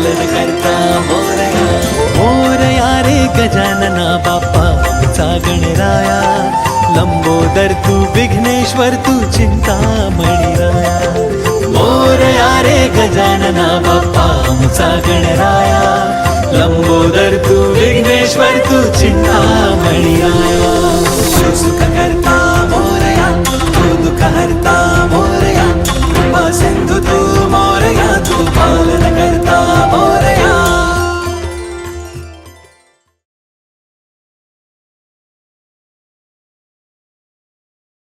पालन करता मोरया. मोरया रे गजानना बाप्पा आमचा गणराया. लंबोदर तू विघ्नेश्वर तू चिंतामणी राया. मोरया रे गजानना बाप्पा आमचा गणराया. लंबोदर तू विघ्नेश्वर तू चिंतामणी राया.